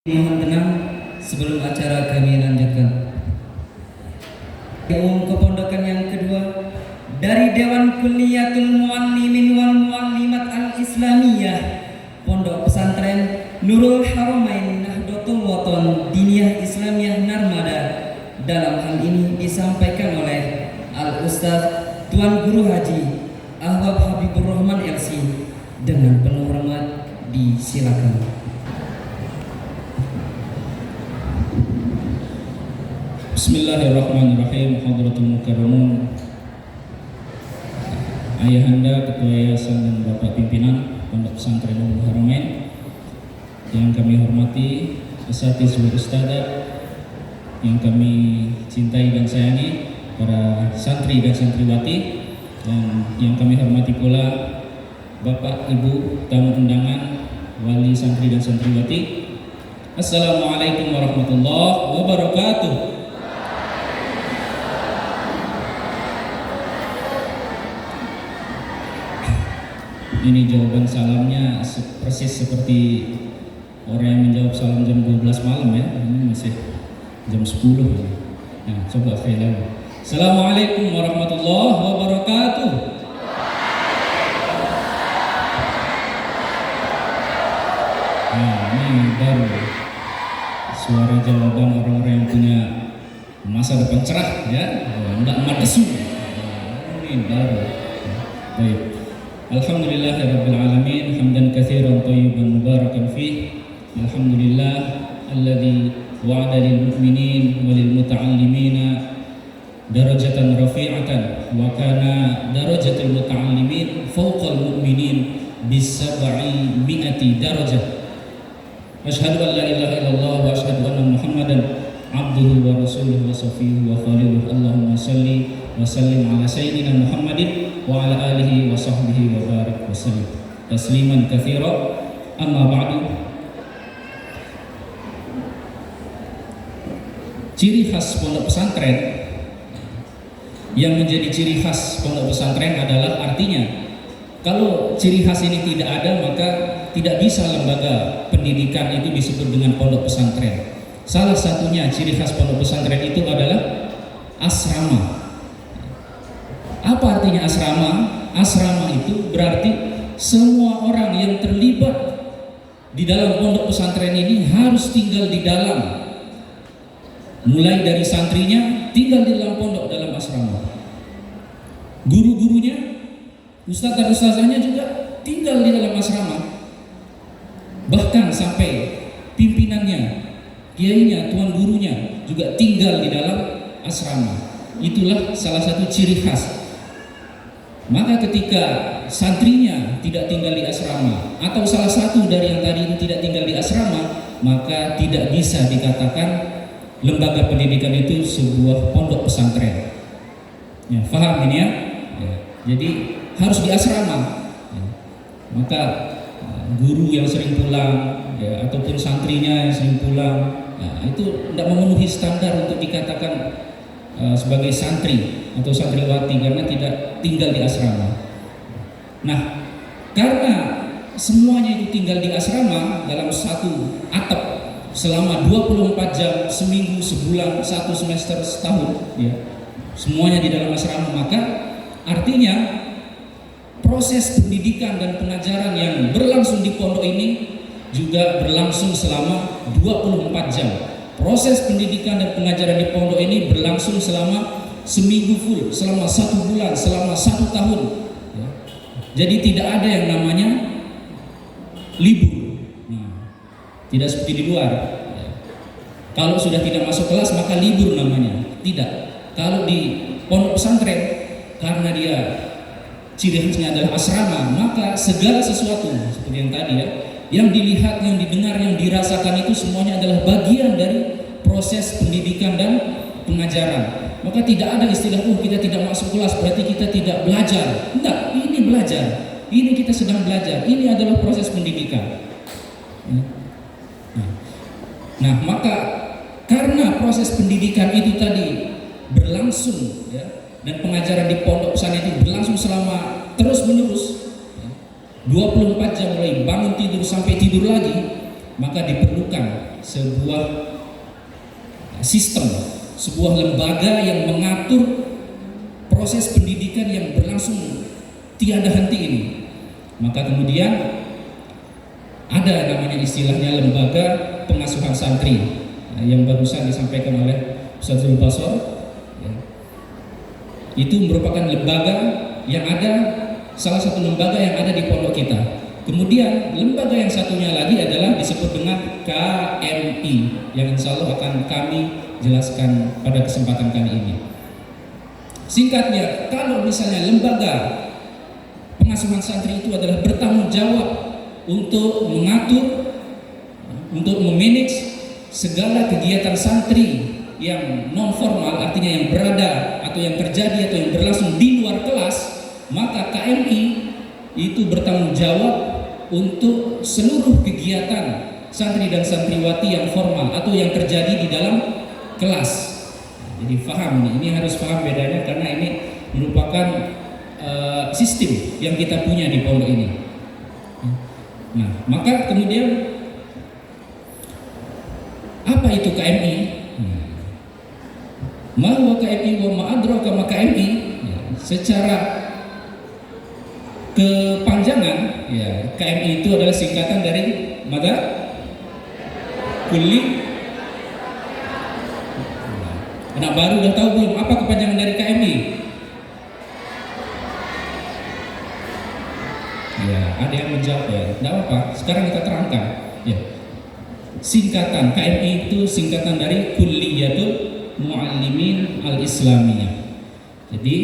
Mohon tenang sebelum acara kami lanjutkan. Umum kepondokan yang kedua dari Dewan Kulliyatul Muallimin wal Muallimat Al-Islamiyah Pondok Pesantren Nurul Haramain Nahdlatul Wathon Diniyah Islamiyah Narmada. Dalam hal ini disampaikan oleh Al-Ustaz Tuan Guru Haji Ahwab Habibur Rahman LC. Dengan penuh hormat disilakan. Bismillahirrahmanirrahim. Hadratul Mukarramun, Ayahanda Ketua Yayasan dan Bapak Pimpinan Pondok Pesantren Nurul Haramain yang kami hormati, Asatidz wal Ustadzah yang kami cintai dan sayangi, para santri dan santriwati, dan yang kami hormati pula Bapak Ibu tamu undangan, wali santri dan santriwati. Assalamualaikum warahmatullahi wabarakatuh. Ini jawaban salamnya persis seperti orang yang menjawab salam jam 12 malam ya. Ini masih jam 10 ya. Nah, coba sekali lagi. Assalamualaikum warahmatullahi wabarakatuh. Nah, ini baru suara jawaban orang-orang yang punya masa depan cerah ya. Enggak madesu. Ini baru. Baik. Alhamdulillahirabbil alamin, hamdan katsiran thayyiban mubarakan fih. Alhamdulillah alladzi wa'ada lil mu'minin walil muta'allimina darajatan rafi'atan wa kana darajatul muta'allimin fawqal mu'minin bisab'i mi'ati darajah. Asyhadu an la ilaha illallah wa asyhadu anna Muhammadan abduhu wa rasuluhu wa safiyuhu wa khaliluhu. Allahumma salli wa sallim ala sayyidina Muhammadin wa ala alihi wa sahbihi wa barik wa sallim tasliman katsira. Amma ba'du. Ciri khas pondok pesantren, yang menjadi ciri khas pondok pesantren adalah, artinya kalau ciri khas ini tidak ada maka tidak bisa lembaga pendidikan itu disebut dengan pondok pesantren. Salah satunya ciri khas pondok pesantren itu adalah asrama. Apa artinya asrama? Asrama itu berarti semua orang yang terlibat di dalam pondok pesantren ini harus tinggal di dalam. Mulai dari santrinya tinggal di dalam pondok, dalam asrama. Guru-gurunya, ustadz dan ustazahnya juga tinggal di dalam asrama. Bahkan sampai pimpinannya, kiainya, tuan gurunya juga tinggal di dalam asrama. Itulah salah satu ciri khas. Maka ketika santrinya tidak tinggal di asrama, atau salah satu dari yang tadi itu tidak tinggal di asrama, maka tidak bisa dikatakan lembaga pendidikan itu sebuah pondok pesantren. Ya, paham ini ya? Ya, jadi harus di asrama. Ya. Maka guru yang sering pulang, ya, ataupun santrinya yang sering pulang, ya, itu tidak memenuhi standar untuk dikatakan sebagai santri atau santriwati karena tidak tinggal di asrama. Nah, karena semuanya itu tinggal di asrama dalam satu atap selama 24 jam, seminggu, sebulan, satu semester, setahun, ya, semuanya di dalam asrama, maka artinya proses pendidikan dan pengajaran yang berlangsung di pondok ini juga berlangsung selama 24 jam. Proses pendidikan dan pengajaran di pondok ini berlangsung selama seminggu full, selama 1 bulan, selama 1 tahun. Ya. Jadi tidak ada yang namanya libur. Nah, tidak seperti di luar. Ya. Kalau sudah tidak masuk kelas maka libur namanya. Tidak. Kalau di pondok pesantren, karena dia ciri khasnya adalah asrama, maka segala sesuatu seperti yang tadi ya, yang dilihat, yang didengar, yang dirasakan itu semuanya adalah bagian dari proses pendidikan dan pengajaran. Maka tidak ada istilah kita tidak masuk kelas berarti kita tidak belajar. Enggak, ini belajar. Ini kita sedang belajar. Ini adalah proses pendidikan. Nah, maka karena proses pendidikan itu tadi berlangsung ya, dan pengajaran di pondok pesantren itu berlangsung selama terus menerus 24 jam mulai bangun tidur sampai tidur lagi, maka diperlukan sebuah sistem, sebuah lembaga yang mengatur proses pendidikan yang berlangsung tiada henti ini. Maka kemudian ada namanya istilahnya lembaga pengasuhan santri yang barusan disampaikan oleh Ustaz Zulbasor. Itu merupakan lembaga yang ada, salah satu lembaga yang ada di pondok kita. Kemudian lembaga yang satunya lagi adalah disebut dengan KMI yang insya Allah akan kami jelaskan pada kesempatan kali ini. Singkatnya, kalau misalnya lembaga pengasuhan santri itu adalah bertanggung jawab untuk mengatur, untuk memanage segala kegiatan santri yang non formal, artinya yang berada atau yang terjadi atau yang berlangsung di luar kelas, maka KMI itu bertanggung jawab untuk seluruh kegiatan santri dan santriwati yang formal atau yang terjadi di dalam kelas. Jadi paham nih, ini harus paham bedanya karena ini merupakan sistem yang kita punya di pondok ini. Nah, maka kemudian apa itu KMI? Ma huwa KMI wa ma adraka ma KMI? Secara kepanjangan, ya, KMI itu adalah singkatan dari mada kulli. Anak baru udah tahu belum apa kepanjangan dari KMI? Ya, ada yang menjawab ya. Tidak apa-apa, sekarang kita terangkan. Ya. Singkatan KMI itu singkatan dari Kulliyatul Muallimin Al-Islamiyah. Jadi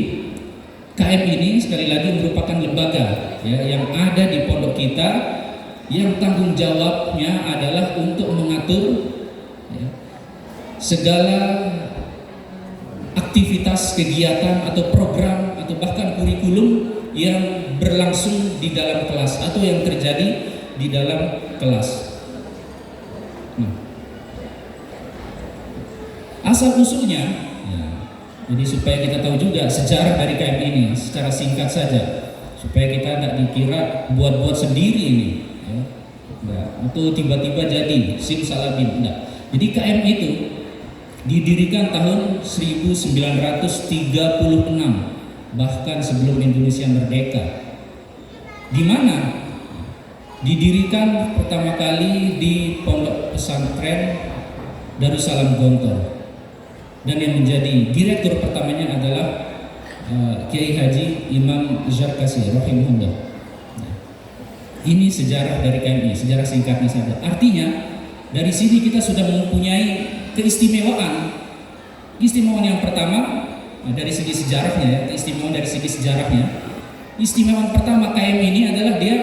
KMI ini sekali lagi merupakan lembaga ya, yang ada di pondok kita yang tanggung jawabnya adalah untuk mengatur ya, segala aktivitas, kegiatan atau program atau bahkan kurikulum yang berlangsung di dalam kelas atau yang terjadi di dalam kelas. Asal usulnya, ya, jadi supaya kita tahu juga sejarah dari KMI ini secara singkat saja, supaya kita tidak dikira buat-buat sendiri ini, ya. Ya, atau tiba-tiba jadi simsalabim, enggak. Jadi KMI itu didirikan tahun 1936, bahkan sebelum Indonesia merdeka. Di mana didirikan pertama kali di Pondok Pesantren Darussalam Gontor. Dan yang menjadi direktur pertamanya adalah Kiai Haji Imam Zarkasi rahimahullah. Ini sejarah dari KMI, sejarah singkatnya saja. Artinya dari sini kita sudah mempunyai keistimewaan. Keistimewaan yang pertama dari segi sejarahnya ya, keistimewaan dari segi sejarahnya. Istimewaan pertama KMI ini adalah dia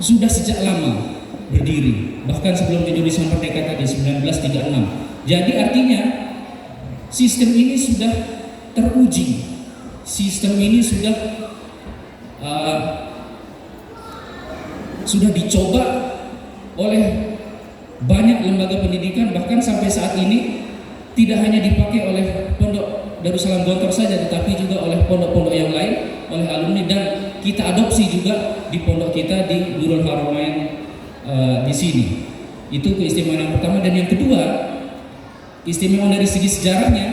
sudah sejak lama berdiri, bahkan sebelum Indonesia merdeka tadi 1936. Jadi artinya sistem ini sudah teruji, sistem ini sudah dicoba oleh banyak lembaga pendidikan, bahkan sampai saat ini tidak hanya dipakai oleh Pondok Darussalam Gontor saja, tetapi juga oleh pondok-pondok yang lain, oleh alumni, dan kita adopsi juga di pondok kita di Nurul Haramain di sini. Itu keistimewaan yang pertama. Dan yang kedua, istimewa dari segi sejarahnya,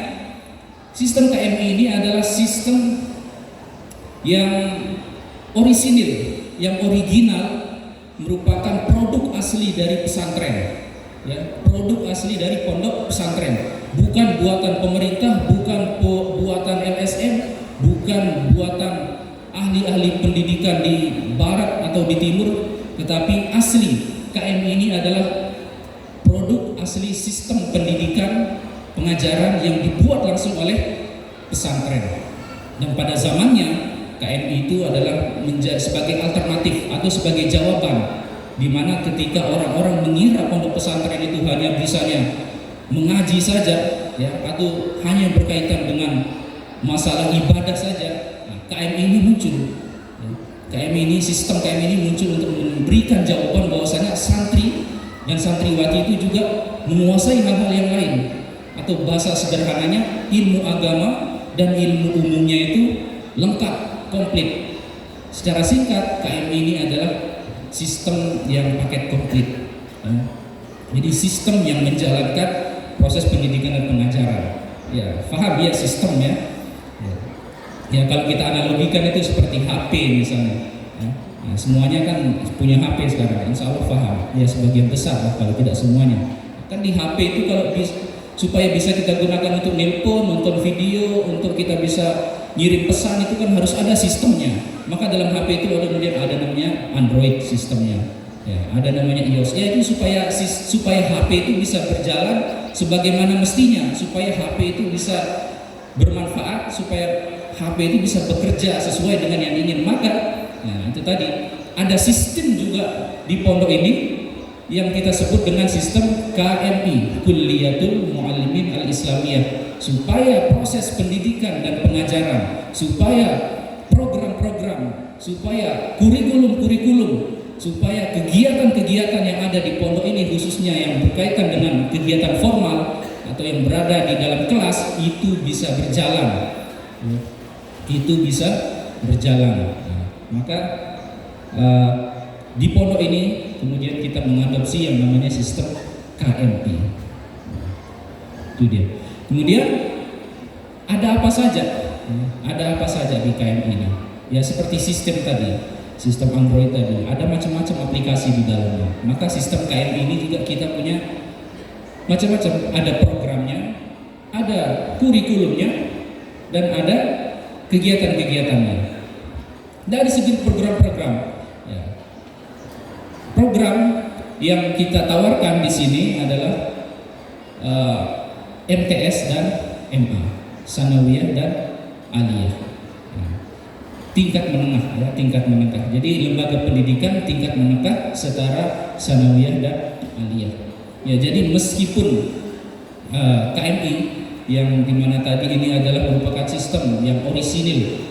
sistem KMI ini adalah sistem yang orisinil, yang original, merupakan produk asli dari pesantren, ya, produk asli dari pondok pesantren, bukan buatan pemerintah, bukan buatan LSM, bukan buatan ahli-ahli pendidikan di barat atau di timur, tetapi asli KMI ini adalah produk asli sistem pendidikan pengajaran yang dibuat langsung oleh pesantren. Dan pada zamannya KMI itu adalah menjadi sebagai alternatif atau sebagai jawaban, di mana ketika orang-orang mengira pondok pesantren itu hanya bisanya mengaji saja ya, atau hanya berkaitan dengan masalah ibadah saja, nah, KMI ini muncul. KMI ini, sistem KMI ini muncul untuk memberikan jawaban bahwasanya santri dan santriwati itu juga menguasai hal-hal yang lain, atau bahasa sederhananya ilmu agama dan ilmu umumnya itu lengkap, komplit. Secara singkat, KMI ini adalah sistem yang paket komplit. Jadi sistem yang menjalankan proses pendidikan dan pengajaran. Ya, paham ya sistem ya. Ya kalau kita analogikan itu seperti HP misalnya. Ya. Nah, semuanya kan punya HP sekarang. Insya Allah paham. Ya sebagian besar lah, kalau tidak semuanya. Kan di HP itu kalau supaya bisa kita gunakan untuk nelpon, nonton video, untuk kita bisa ngirim pesan itu kan harus ada sistemnya. Maka dalam HP itu kemudian ada namanya Android sistemnya. Ya, ada namanya iOS. Ya itu supaya HP itu bisa berjalan sebagaimana mestinya, supaya HP itu bisa bermanfaat, supaya HP itu bisa bekerja sesuai dengan yang ingin. Maka nah itu tadi ada sistem juga di pondok ini yang kita sebut dengan sistem KMI, Kulliyatul Muallimin Al-Islamiyah, supaya proses pendidikan dan pengajaran, supaya program-program, supaya kurikulum-kurikulum, supaya kegiatan-kegiatan yang ada di pondok ini khususnya yang berkaitan dengan kegiatan formal atau yang berada di dalam kelas itu bisa berjalan. Itu bisa berjalan. Nah, maka di pondok ini kemudian kita mengadopsi yang namanya sistem KMI. Itu dia. Kemudian ada apa saja? Ada apa saja di KMI ini? Ya seperti sistem tadi, sistem Android tadi. Ada macam-macam aplikasi di dalamnya. Maka sistem KMI ini juga kita punya macam-macam. Ada programnya, ada kurikulumnya, dan ada kegiatan-kegiatannya. Dari segi program-program, ya. Program yang kita tawarkan di sini adalah MTS dan MA, Sanawiyah dan Aliyah. Tingkat menengah, ya, tingkat menengah. Jadi lembaga pendidikan tingkat menengah setara Sanawiyah dan Aliyah. Ya, jadi meskipun KMI yang dimana tadi ini adalah merupakan sistem yang orisinil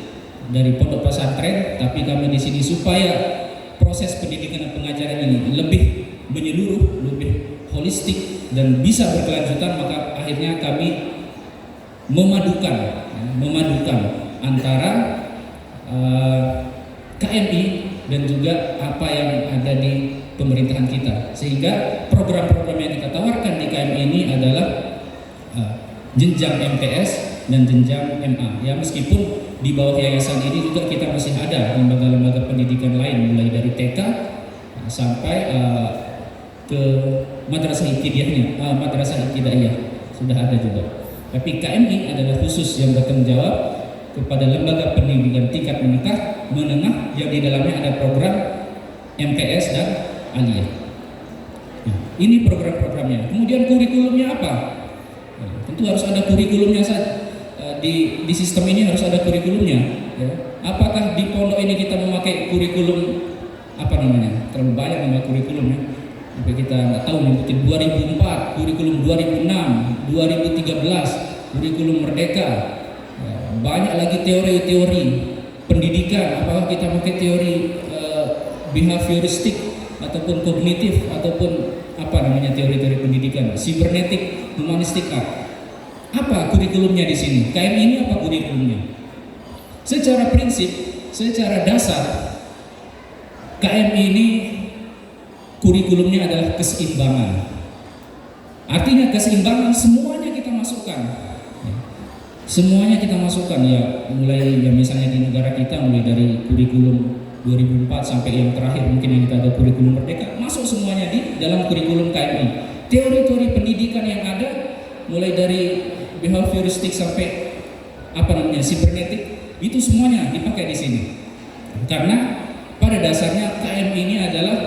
dari pondok pesantren, tapi kami di sini supaya proses pendidikan dan pengajaran ini lebih menyeluruh, lebih holistik dan bisa berkelanjutan, maka akhirnya kami memadukan antara KMI dan juga apa yang ada di pemerintahan kita, sehingga program-program yang kita tawarkan di KMI ini adalah jenjang MTS dan jenjang MA. Ya meskipun di bawah yayasan ini juga kita masih ada lembaga-lembaga pendidikan lain, mulai dari TK sampai ke madrasah ibtidaiyahnya, madrasah ibtidaiyah sudah ada juga. Tapi KMI adalah khusus yang bertanggung jawab kepada lembaga pendidikan tingkat menengah yang di dalamnya ada program MTS dan Aliyah. Nah, ini program-programnya. Kemudian kurikulumnya apa? Tentu harus ada kurikulumnya saja. Di sistem ini harus ada kurikulumnya. Ya. Apakah di pondok ini kita memakai kurikulum apa namanya? Terlalu banyak nama kurikulumnya. Sampai kita nggak tahu nyebutin 2004, kurikulum 2006, 2013, kurikulum Merdeka. Ya, banyak lagi teori-teori pendidikan. Apakah kita pakai teori behavioristik ataupun kognitif ataupun apa namanya teori-teori pendidikan, sibernetik, humanistika. Apa kurikulumnya di sini? KMI ini apa kurikulumnya? Secara prinsip, secara dasar, KMI ini kurikulumnya adalah keseimbangan. Artinya keseimbangan semuanya kita masukkan. Semuanya kita masukkan ya, mulai ya misalnya di negara kita mulai dari kurikulum 2004 sampai yang terakhir mungkin yang kita ada kurikulum Merdeka, masuk semuanya di dalam kurikulum KMI. Teori-teori pendidikan yang ada mulai dari behavioristik sampai apa namanya sibernetik itu semuanya dipakai di sini. Karena pada dasarnya KMI ini adalah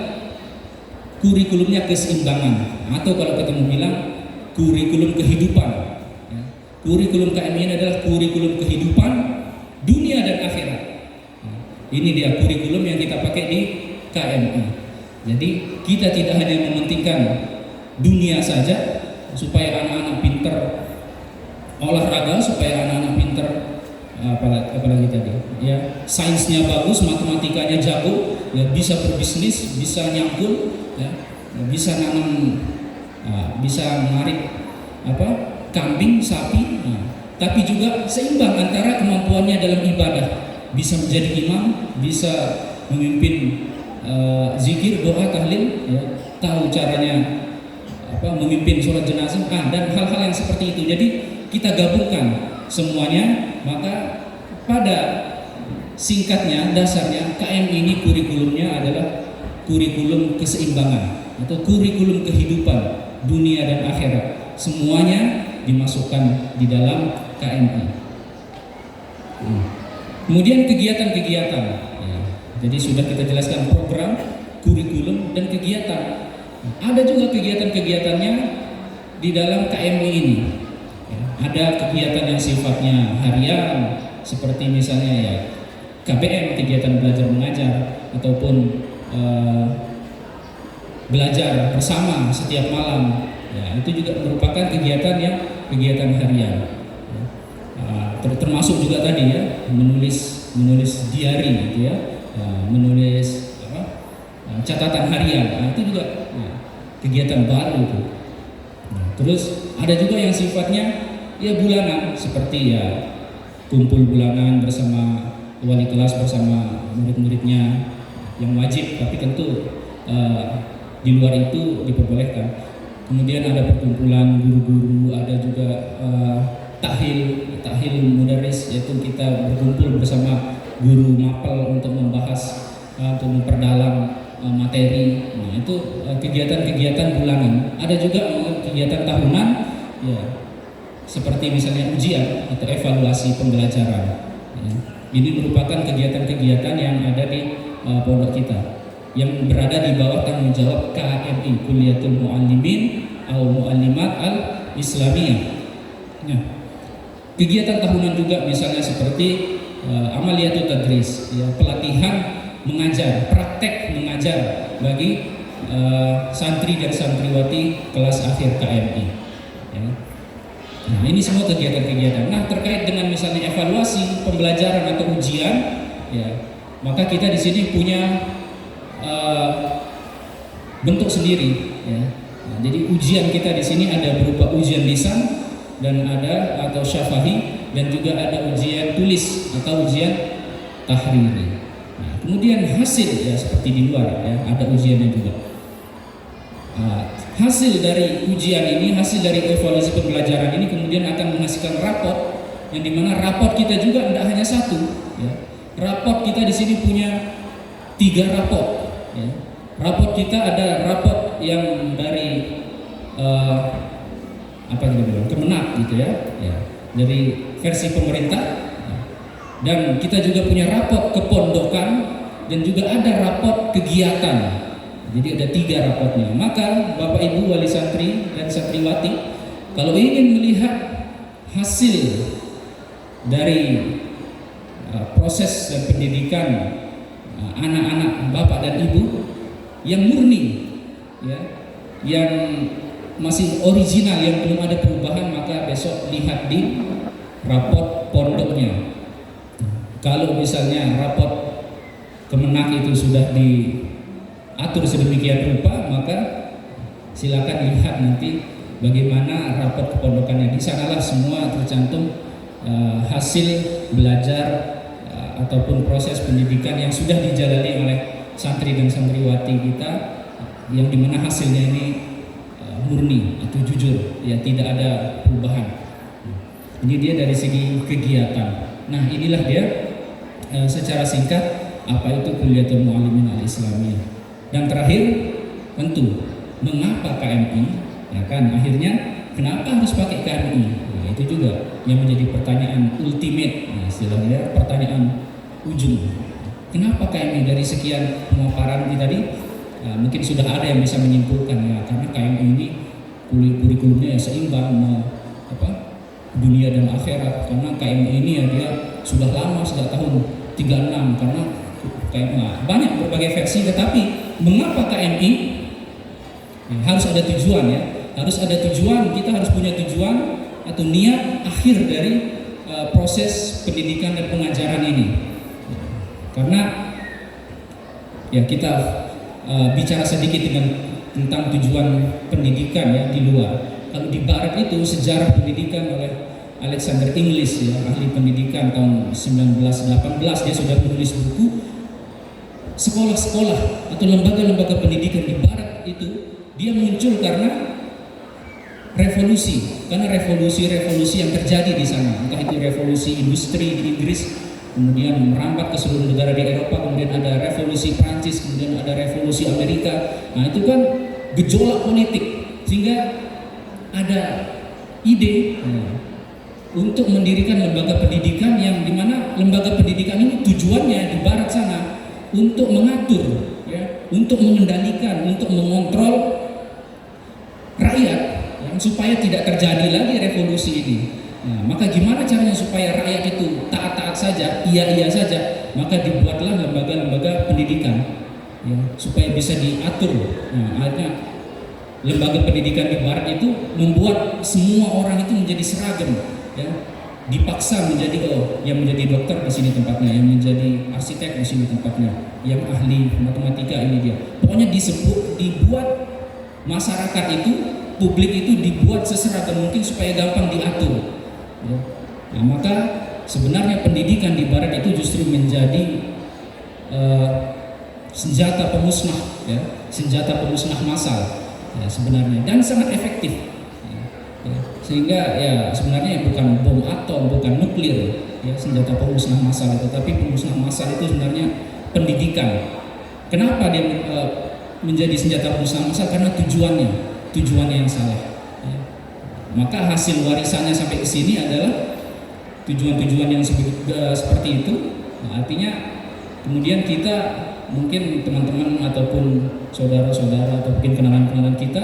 kurikulumnya keseimbangan, atau kalau kita mau bilang kurikulum kehidupan. Kurikulum KMI ini adalah kurikulum kehidupan dunia dan akhirat. Ini dia kurikulum yang kita pakai di KMI. Jadi kita tidak hanya mementingkan dunia saja supaya anak-anak pinter olahraga, supaya anak-anak pinter apalagi tadi ya sainsnya bagus, matematikanya jago, ya bisa berbisnis, bisa nyangkul, ya bisa nanam, bisa menarik kambing, sapi, tapi juga seimbang antara kemampuannya dalam ibadah, bisa menjadi imam, bisa memimpin zikir, doa, tahlil, ya, tahu caranya memimpin sholat jenazah dan hal-hal yang seperti itu. Jadi kita gabungkan semuanya, maka pada singkatnya, dasarnya KMI ini kurikulumnya adalah kurikulum keseimbangan atau kurikulum kehidupan dunia dan akhirat. Semuanya dimasukkan di dalam KMI. Kemudian kegiatan-kegiatan. Ya, jadi sudah kita jelaskan program, kurikulum, dan kegiatan. Ada juga kegiatan-kegiatannya di dalam KMI ini. Ya, ada kegiatan yang sifatnya harian, seperti misalnya ya KBM, kegiatan belajar mengajar, ataupun belajar bersama setiap malam. Ya, itu juga merupakan kegiatan harian. Termasuk juga tadi ya menulis diary gitu ya, menulis catatan harian. Itu juga kegiatan baru itu. Terus ada juga yang sifatnya ya bulanan, seperti ya kumpul bulanan bersama wali kelas bersama murid-muridnya yang wajib, tapi tentu di luar itu diperbolehkan. Kemudian ada perkumpulan guru-guru, ada juga tahlil mudaris, yaitu kita berkumpul bersama guru mapel untuk membahas, untuk memperdalam materi. Nah, itu kegiatan-kegiatan bulanan. Ada juga kegiatan tahunan, ya, seperti misalnya ujian atau evaluasi pembelajaran. Ya. Ini merupakan kegiatan-kegiatan yang ada di pondok kita, yang berada di bawah tanggung jawab KMI, Kulliyatul Muallimin atau Muallimat Al-Islamiyah. Nah, kegiatan tahunan juga misalnya seperti amaliyatut tadris, ya, pelatihan mengajar, praktek mengajar bagi santri dan santriwati kelas akhir KMI. Ya. Nah, ini semua kegiatan-kegiatan. Nah, terkait dengan misalnya evaluasi pembelajaran atau ujian, ya, maka kita di sini punya bentuk sendiri. Ya. Nah, jadi ujian kita di sini ada berupa ujian lisan dan ada atau syafahi, dan juga ada ujian tulis atau ujian tahriri. Nah, kemudian hasil ya seperti di luar ya, ada ujiannya juga. Hasil dari ujian ini, hasil dari evaluasi pembelajaran ini kemudian akan menghasilkan raport, yang dimana raport kita juga tidak hanya satu. Ya. Raport kita di sini punya 3 raport. Ya. Raport kita ada raport yang dari Kemenak gitu ya, dari versi pemerintah. Dan kita juga punya raport kepondokan dan juga ada raport kegiatan. Jadi ada 3 raportnya. Maka Bapak Ibu wali santri dan santriwati, kalau ingin melihat hasil dari proses dan pendidikan anak-anak Bapak dan Ibu yang murni, ya, yang masih original, yang belum ada perubahan, maka besok lihat di raport pondoknya. Kalau misalnya raport Kemenak itu sudah diatur sedemikian rupa, maka silakan lihat nanti bagaimana raport kepondokannya. Di sanalah semua tercantum hasil belajar ataupun proses pendidikan yang sudah dijalani oleh santri dan santriwati kita, yang dimana hasilnya ini murni atau jujur, ya, tidak ada perubahan. Ini dia dari segi kegiatan. Nah, inilah dia secara singkat apa itu Kulliyatul Muallimin Al-Islamiyah. Dan terakhir, tentu mengapa KMI? Ya kan, akhirnya kenapa harus pakai KMI? Nah, itu juga yang menjadi pertanyaan ultimate, nah, istilahnya pertanyaan ujung. Kenapa KMI? Dari sekian pemaparan ini tadi, mungkin sudah ada yang bisa menyimpulkan, ya, karena KMI ini kurikulumnya ya seimbang, dunia dan akhirat. Karena KMI ini ya dia sudah lama, sejak tahun 36, karena KMI banyak berbagai versi. Tetapi mengapa KMI? Ya, harus ada tujuan, ya, harus ada tujuan. Kita harus punya tujuan atau niat akhir dari proses pendidikan dan pengajaran ini. Karena ya kita bicara sedikit tentang tujuan pendidikan, ya, di luar. Kalau di barat itu sejarah pendidikan oleh Alexander Inglis, ya, ahli pendidikan tahun 1918, dia sudah menulis buku sekolah-sekolah atau lembaga-lembaga pendidikan di barat itu dia muncul karena revolusi, karena revolusi yang terjadi di sana, entah itu revolusi industri di Inggris, kemudian merambat ke seluruh negara di Eropa, kemudian ada revolusi Prancis, kemudian ada revolusi Amerika. Nah itu kan gejolak politik, sehingga ada ide untuk mendirikan lembaga pendidikan yang dimana lembaga pendidikan ini tujuannya di barat sana untuk mengatur, ya, untuk mengendalikan, untuk mengontrol rakyat, ya, supaya tidak terjadi lagi revolusi ini. Nah, maka gimana caranya supaya rakyat itu taat-taat saja, iya-iya saja? Maka dibuatlah lembaga-lembaga pendidikan, ya, supaya bisa diatur. Nah, akhirnya lembaga pendidikan di barat itu membuat semua orang itu menjadi seragam, ya, dipaksa menjadi yang menjadi dokter di sini tempatnya, yang menjadi arsitek di sini tempatnya, yang ahli matematika ini dia. Pokoknya dibuat masyarakat itu, publik itu dibuat seseragam mungkin supaya gampang diatur. Ya. Nah, maka sebenarnya pendidikan di barat itu justru menjadi senjata pemusnah, ya, senjata pemusnah massal, ya, sebenarnya, dan sangat efektif. Ya, sehingga ya sebenarnya bukan bom atom, bukan nuklir, ya, senjata pemusnah massal itu, tapi pemusnah massal itu sebenarnya pendidikan. Kenapa dia menjadi senjata pemusnah massal? Karena tujuannya yang salah. Ya. Maka hasil warisannya sampai ke sini adalah tujuan-tujuan yang seperti itu. Nah, artinya kemudian kita mungkin teman-teman ataupun saudara-saudara atau mungkin kenalan-kenalan kita,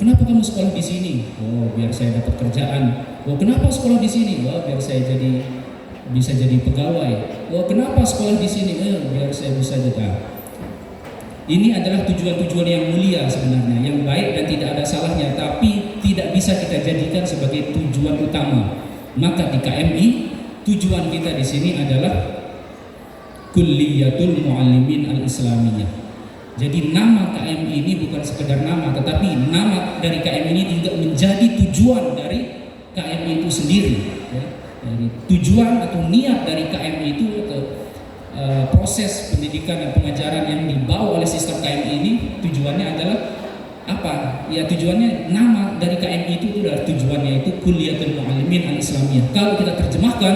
kenapa kamu sekolah di sini? Oh, biar saya dapat kerjaan. Oh, kenapa sekolah di sini? Oh, biar saya bisa jadi pegawai. Oh, kenapa sekolah di sini? Biar saya bisa jadi. Ini adalah tujuan-tujuan yang mulia sebenarnya, yang baik dan tidak ada salahnya, tapi tidak bisa kita jadikan sebagai tujuan utama. Maka di KMI tujuan kita di sini adalah Kulliyatul Muallimin Al-Islamiyah. Jadi nama KMI ini bukan sekedar nama, tetapi nama dari KMI ini juga menjadi tujuan dari KMI itu sendiri. Ya. Jadi tujuan atau niat dari KMI itu atau proses pendidikan dan pengajaran yang dibawa oleh sistem KMI ini tujuannya adalah apa? Ya tujuannya, nama dari KMI itu adalah tujuannya itu Kulliyatul Muallimin Al-Islamiyah. Kalau kita terjemahkan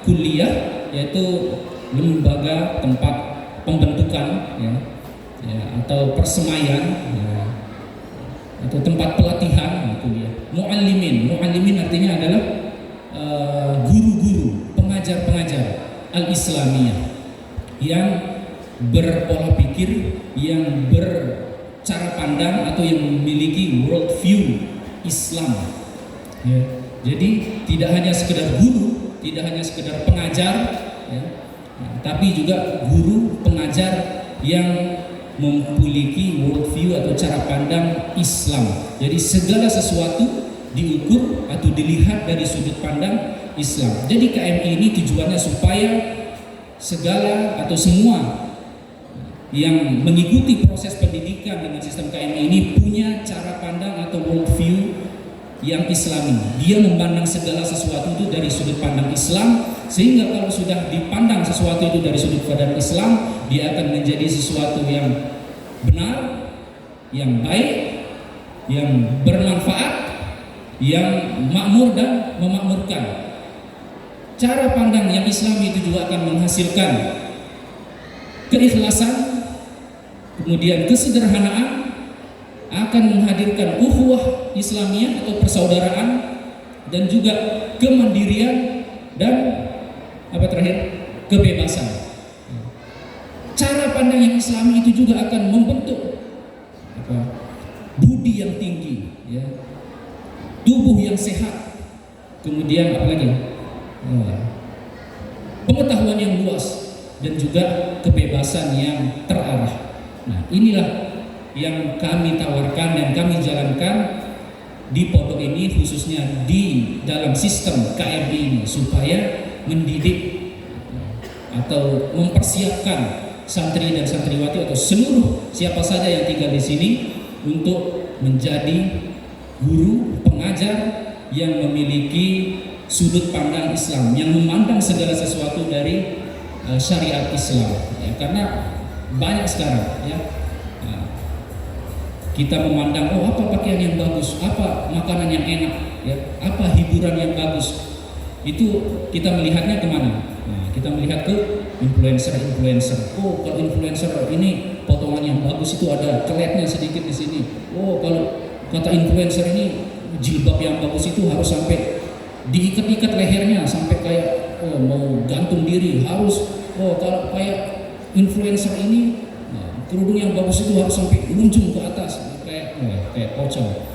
kuliah yaitu lembaga tempat pembentukan, ya, atau persemaian, ya, atau tempat pelatihan, kuliah. Muallimin artinya adalah guru-guru, pengajar-pengajar al-Islamiyah yang berpola pikir, yang bercara pandang atau yang memiliki world view Islam. Ya. Jadi tidak hanya sekedar guru, tidak hanya sekedar pengajar, ya, tapi juga guru pengajar yang memiliki world view atau cara pandang Islam. Jadi segala sesuatu diukur atau dilihat dari sudut pandang Islam. Jadi KMI ini tujuannya supaya segala atau semua yang mengikuti proses pendidikan dengan sistem KMI ini punya cara pandang atau world view yang Islami. Dia memandang segala sesuatu itu dari sudut pandang Islam, sehingga kalau sudah dipandang sesuatu itu dari sudut pandang Islam, dia akan menjadi sesuatu yang benar, yang baik, yang bermanfaat, yang makmur dan memakmurkan. Cara pandang yang Islami itu juga akan menghasilkan keikhlasan, kemudian kesederhanaan, akan menghadirkan ukhuwah Islamiyah atau persaudaraan, dan juga kemandirian dan apa terakhir, kebebasan. Cara pandang yang Islami itu juga akan membentuk budi yang tinggi, ya, tubuh yang sehat, kemudian apa lagi, pengetahuan yang luas, dan juga kebebasan yang terarah. Nah, inilah yang kami tawarkan dan kami jalankan di pondok ini, khususnya di dalam sistem KMI ini, supaya mendidik atau mempersiapkan santri dan santriwati atau seluruh siapa saja yang tinggal di sini untuk menjadi guru pengajar yang memiliki sudut pandang Islam, yang memandang segala sesuatu dari syariat Islam, ya, karena banyak sekarang, ya, kita memandang, oh apa pakaian yang bagus, apa makanan yang enak, ya, apa hiburan yang bagus, itu kita melihatnya kemana? Nah, kita melihat ke influencer. Oh, kalau influencer ini potongan yang bagus itu ada keletnya sedikit di sini. Oh, kalau kata influencer ini jilbab yang bagus itu harus sampai diikat-ikat lehernya sampai kayak mau gantung diri harus. Oh, kalau kayak influencer ini kerudung yang bagus itu harus sampai luncung ke atas kayak pocong.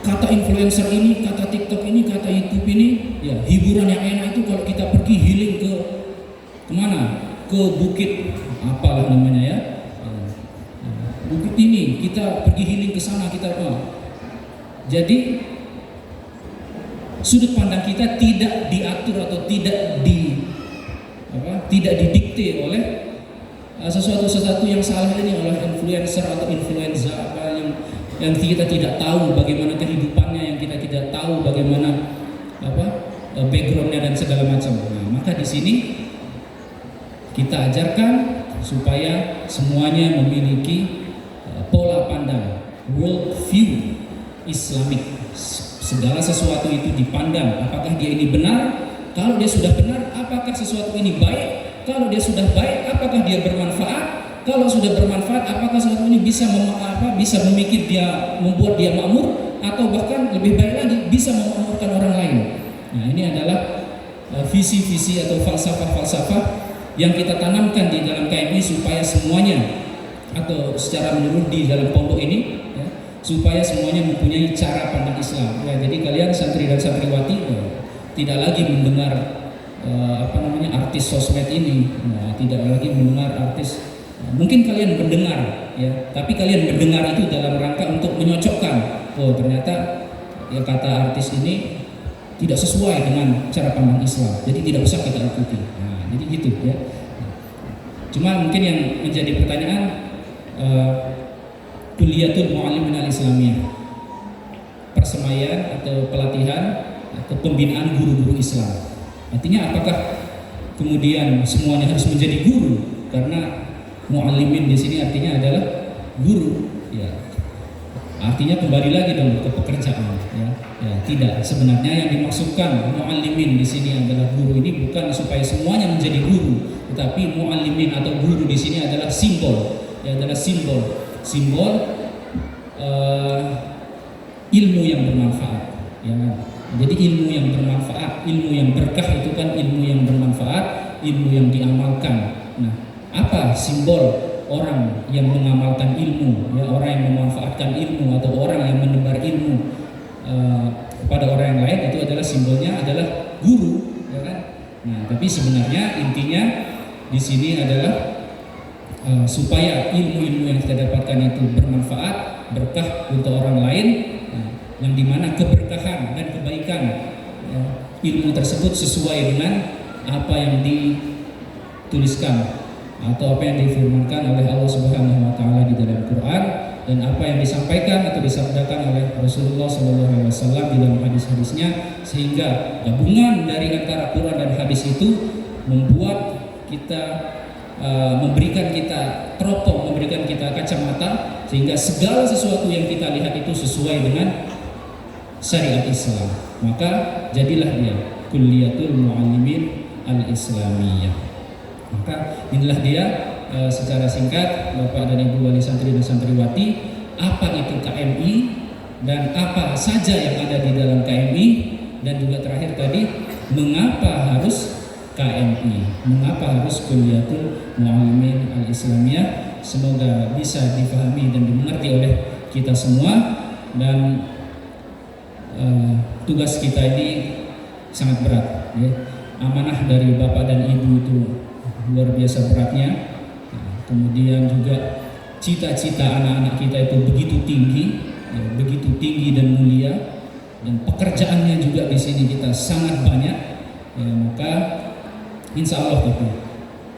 Kata influencer ini, kata TikTok ini, kata YouTube ini, ya hiburan yang enak itu kalau kita pergi healing ke kemana? Ke bukit apalah namanya ya. Bukit ini kita pergi healing ke sana kita Jadi sudut pandang kita tidak diatur atau tidak didikte oleh sesuatu yang salah ini oleh influencer atau influenza yang kita tidak tahu bagaimana kehidupannya, yang kita tidak tahu bagaimana backgroundnya dan segala macam. Nah, maka di sini kita ajarkan supaya semuanya memiliki pola pandang world view Islamik. Segala sesuatu itu dipandang apakah dia ini benar. Kalau dia sudah benar, apakah sesuatu ini baik? Kalau dia sudah baik, apakah dia bermanfaat? Kalau sudah bermanfaat, apakah sesuatu ini bisa membuat dia makmur, atau bahkan lebih baik lagi bisa memakmurkan orang lain. Nah, ini adalah visi-visi atau falsafah-falsafah yang kita tanamkan di dalam KMI supaya semuanya atau secara menyeluruh di dalam pondok ini, ya, supaya semuanya mempunyai cara pandang Islam. Ya, jadi kalian santri dan santriwati tidak lagi mendengar artis sosmed ini, tidak lagi mendengar artis. Mungkin kalian mendengar, ya, tapi kalian mendengar itu dalam rangka untuk menyocokkan. Oh, ternyata ya kata artis ini tidak sesuai dengan cara pandang Islam, jadi tidak usah kita ikuti. Nah, jadi gitu ya. Cuma mungkin yang menjadi pertanyaan, Kuliyatul Muallimin Al-Islamiyah, persemaian atau pelatihan atau pembinaan guru-guru Islam. Artinya apakah kemudian semuanya harus menjadi guru? Karena muallimin di sini artinya adalah guru, ya. Artinya kembali lagi dong ke pekerjaan, ya. Ya, tidak. Sebenarnya yang dimaksudkan muallimin di sini adalah guru ini bukan supaya semuanya menjadi guru, tetapi muallimin atau guru di sini adalah simbol, ya, adalah simbol ilmu yang bermanfaat, ya. Jadi ilmu yang bermanfaat, ilmu yang berkah itu kan ilmu yang bermanfaat, ilmu yang diamalkan. Nah, apa simbol orang yang mengamalkan ilmu, ya, orang yang memanfaatkan ilmu atau orang yang menebar ilmu kepada orang yang lain, itu adalah simbolnya adalah guru, ya kan? Nah, tapi sebenarnya intinya di sini adalah supaya ilmu-ilmu yang kita dapatkan itu bermanfaat, berkah untuk orang lain, yang dimana keberkahan dan kebaikan ilmu tersebut sesuai dengan apa yang dituliskan atau apa yang difirmankan oleh Allah Subhanahu wa taala di dalam Quran, dan apa yang disampaikan atau disabdakan oleh Rasulullah SAW di dalam hadis-hadisnya, sehingga gabungan dari antara Quran dan hadis itu membuat kita memberikan kita teropong, memberikan kita kacamata, sehingga segala sesuatu yang kita lihat itu sesuai dengan syariat Islam. Maka jadilah dia Kuliyatul Muallimin Al-Islamiyah. Maka inilah dia secara singkat Bapak dan Ibu wali santri dan santriwati, apa itu KMI dan apa saja yang ada di dalam KMI, dan juga terakhir tadi mengapa harus KMI, mengapa harus Kuliyatul Muallimin Al-Islamiyah. Semoga bisa difahami dan dimengerti oleh kita semua, dan tugas kita ini sangat berat, ya. Amanah dari Bapak dan Ibu itu luar biasa beratnya. Kemudian juga cita-cita anak-anak kita itu begitu tinggi, ya, begitu tinggi dan mulia, dan pekerjaannya juga di sini kita sangat banyak, ya. Maka insya Allah itu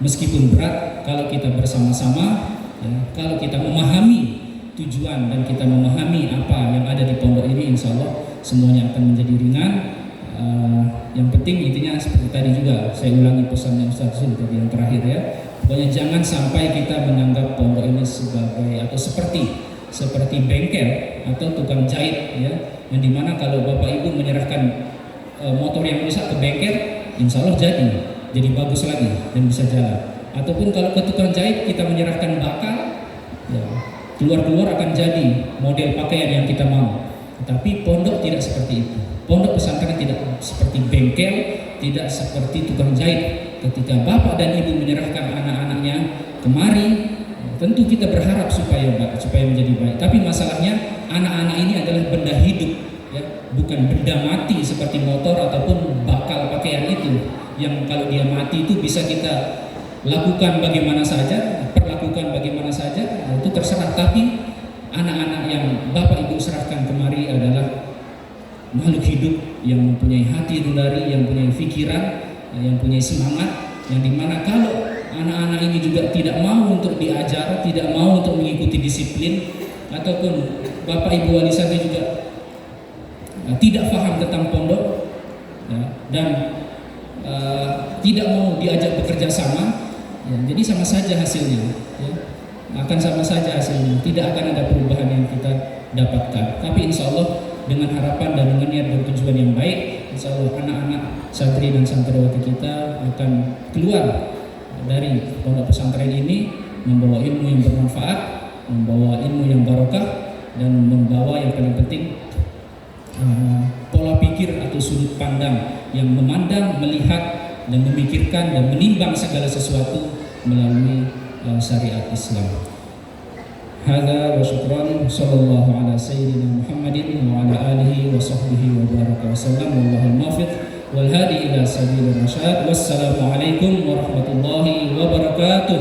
meskipun berat, kalau kita bersama-sama, ya, kalau kita memahami tujuan dan kita memahami apa yang ada di pondok ini, insya Allah semuanya akan menjadi ringan. Yang penting intinya seperti tadi juga saya ulangi pesannya Ustaz Zul tadi yang terakhir, ya, Pokoknya jangan sampai kita menganggap pondok ini sebagai atau seperti bengkel atau tukang jahit ya, yang dimana kalau bapak ibu menyerahkan motor yang rusak ke bengkel, insya Allah jadi bagus lagi dan bisa jalan. Ataupun kalau ke tukang jahit kita menyerahkan bakal, ya, keluar akan jadi model pakaian yang kita mau. Tapi pondok tidak seperti itu. Pondok pesantren tidak seperti bengkel, tidak seperti tukang jahit. Ketika bapak dan ibu menyerahkan anak-anaknya kemari, tentu kita berharap supaya menjadi baik. Tapi masalahnya anak-anak ini adalah benda hidup, ya, bukan benda mati seperti motor ataupun bakal pakaian itu. Yang kalau dia mati itu bisa kita lakukan bagaimana saja, perlakukan bagaimana saja, itu terserah. Tapi anak-anak yang bapak ibu serahkan kemari adalah makhluk hidup yang mempunyai hati nurani, yang mempunyai pikiran, yang punya semangat, yang dimana kalau anak-anak ini juga tidak mau untuk diajar, tidak mau untuk mengikuti disiplin, ataupun bapak ibu wali santri juga tidak paham tentang pondok, ya, dan tidak mau diajak bekerja sama, ya, jadi sama saja hasilnya, ya, akan sama saja hasilnya, tidak akan ada perubahan yang kita dapatkan. Tapi insya Allah dengan harapan dan dengan niat dan tujuan yang baik, insya Allah anak-anak santri dan santriwati kita akan keluar dari pondok pesantren ini membawa ilmu yang bermanfaat, membawa ilmu yang barokah, dan membawa yang paling penting pola pikir atau sudut pandang yang memandang, melihat, dan memikirkan dan menimbang segala sesuatu melalui syariat Islam. Hada wa syukran, sallallahu ala sayyidina Muhammadin wa ala alihi wa sahbihi wa baraka wa sallam, wallahul muwaffiq wal hadi ila sabilir rasyad. Wassalamu alaikum warahmatullahi wabarakatuh.